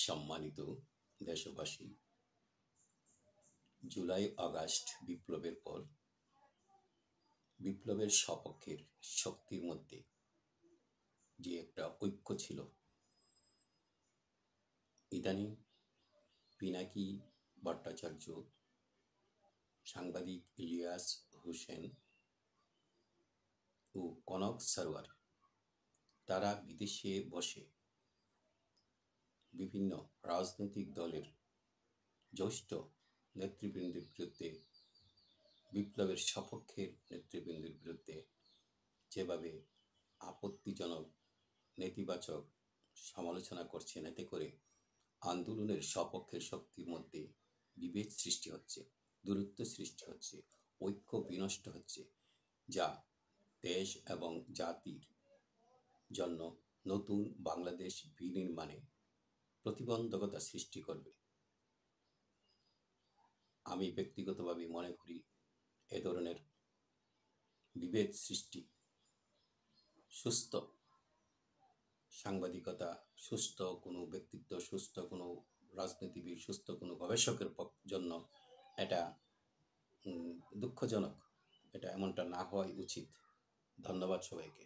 সম্মানিত দেশবাসী, July August বিপ্লবের পর বিপ্লবের সপক্ষের শক্তির মধ্যে যে একটা ঐক্য ছিল, ইদানিং পিনাকি ভট্টাচার্য, সাংবাদিক ইলিয়াস হোসেন ও কনক সরোয়ার তারা বিদেশে বসে বিভিন্ন রাজনৈতিক দলের জ্যেষ্ঠ নেতৃবৃন্দের বিরুদ্ধে, বিপ্লবের সপক্ষের নেতৃবৃন্দের বিরুদ্ধে যেভাবে আপত্তিজনক নেতিবাচক সমালোচনা করছেন, এতে করে আন্দোলনের সপক্ষের শক্তির মধ্যে বিভেদ সৃষ্টি হচ্ছে, দূরত্ব সৃষ্টি হচ্ছে, ঐক্য বিনষ্ট হচ্ছে, যা দেশ এবং জাতির জন্য নতুন বাংলাদেশ বিনির্মাণে প্রতিবন্ধকতা সৃষ্টি করবে। আমি ব্যক্তিগতভাবে মনে করি এ ধরনের বিভেদ সৃষ্টি সুস্থ সাংবাদিকতা, সুস্থ কোনো ব্যক্তিত্ব, সুস্থ কোনো রাজনীতিবিদ, সুস্থ কোনো গবেষকের জন্য এটা দুঃখজনক। এটা এমনটা না হওয়াই উচিত। ধন্যবাদ সবাইকে।